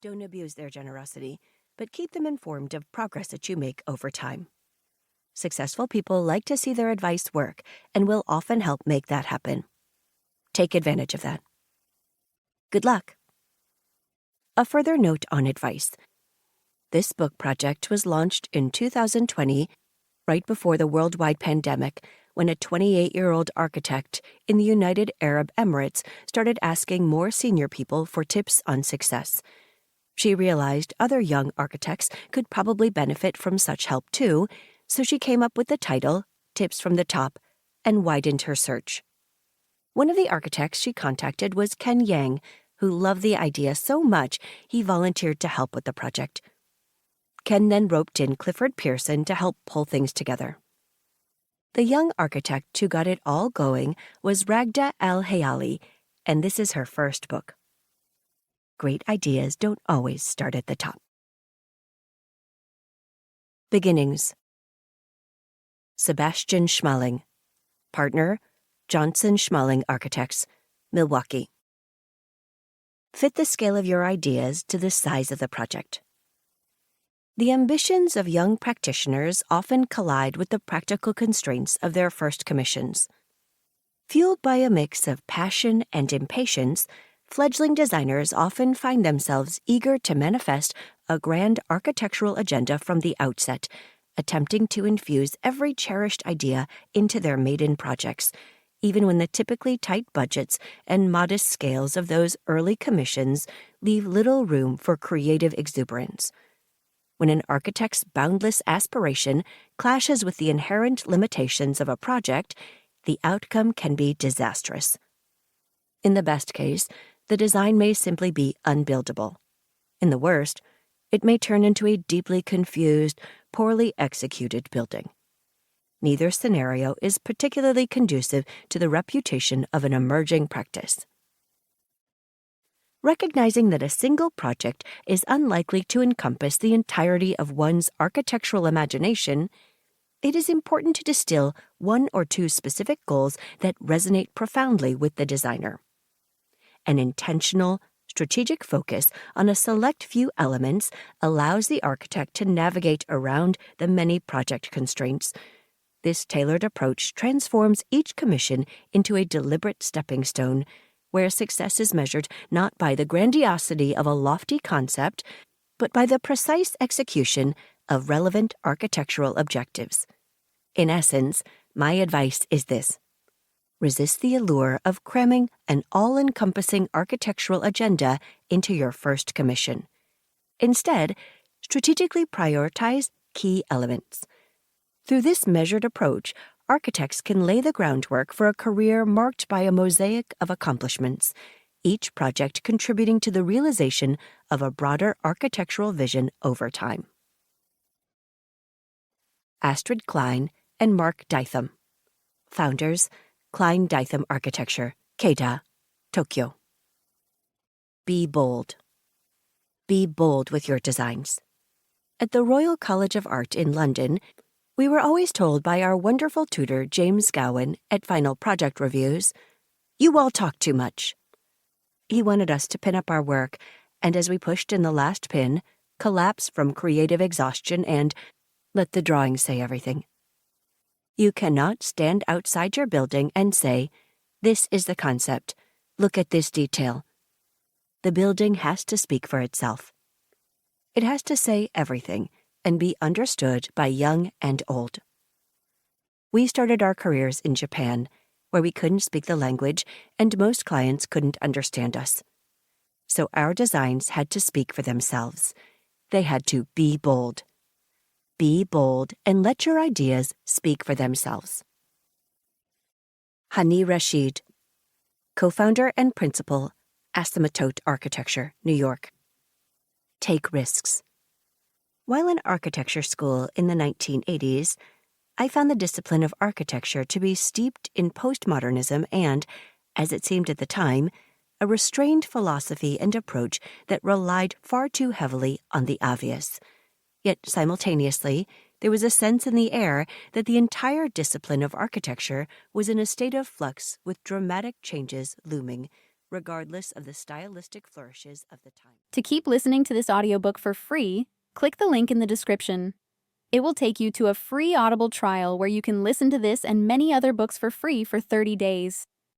Don't abuse their generosity, but keep them informed of progress that you make over time. Successful people like to see their advice work and will often help make that happen. Take advantage of that. Good luck. A further note on advice. This book project was launched in 2020, right before the worldwide pandemic, when a 28-year-old architect in the United Arab Emirates started asking more senior people for tips on success. She realized other young architects could probably benefit from such help too, so she came up with the title, Tips from the Top, and widened her search. One of the architects she contacted was Ken Yeang, who loved the idea so much he volunteered to help with the project. Ken then roped in Clifford Pearson to help pull things together. The young architect who got it all going was Ragda Al-Hayali, and this is her first book. Great ideas don't always start at the top. Beginnings. Sebastian Schmaling. Partner, Johnson Schmaling Architects, Milwaukee. Fit the scale of your ideas to the size of the project. The ambitions of young practitioners often collide with the practical constraints of their first commissions. Fueled by a mix of passion and impatience, fledgling designers often find themselves eager to manifest a grand architectural agenda from the outset, attempting to infuse every cherished idea into their maiden projects, even when the typically tight budgets and modest scales of those early commissions leave little room for creative exuberance. When an architect's boundless aspiration clashes with the inherent limitations of a project, the outcome can be disastrous. In the best case, the design may simply be unbuildable. In the worst, it may turn into a deeply confused, poorly executed building. Neither scenario is particularly conducive to the reputation of an emerging practice. Recognizing that a single project is unlikely to encompass the entirety of one's architectural imagination, it is important to distill one or two specific goals that resonate profoundly with the designer. An intentional, strategic focus on a select few elements allows the architect to navigate around the many project constraints. This tailored approach transforms each commission into a deliberate stepping stone, where success is measured not by the grandiosity of a lofty concept, but by the precise execution of relevant architectural objectives. In essence, my advice is this: resist the allure of cramming an all-encompassing architectural agenda into your first commission. Instead, strategically prioritize key elements. Through this measured approach, architects can lay the groundwork for a career marked by a mosaic of accomplishments, each project contributing to the realization of a broader architectural vision over time. Astrid Klein and Mark Ditham. Founders, Klein Ditham Architecture, Keita, Tokyo. Be bold. Be bold with your designs. At the Royal College of Art in London, we were always told by our wonderful tutor, James Gowan, at final project reviews, "You all talk too much." He wanted us to pin up our work, and as we pushed in the last pin, collapse from creative exhaustion and let the drawing say everything. You cannot stand outside your building and say, "This is the concept. Look at this detail." The building has to speak for itself. It has to say everything and be understood by young and old. We started our careers in Japan, where we couldn't speak the language and most clients couldn't understand us. So our designs had to speak for themselves. They had to be bold. Be bold and let your ideas speak for themselves. Hani Rashid, co-founder and principal, Asymptote Architecture, New York. Take risks. While in architecture school in the 1980s, I found the discipline of architecture to be steeped in postmodernism and, as it seemed at the time, a restrained philosophy and approach that relied far too heavily on the obvious. Yet simultaneously, there was a sense in the air that the entire discipline of architecture was in a state of flux with dramatic changes looming, regardless of the stylistic flourishes of the time. To keep listening to this audiobook for free, click the link in the description. It will take you to a free Audible trial where you can listen to this and many other books for free for 30 days.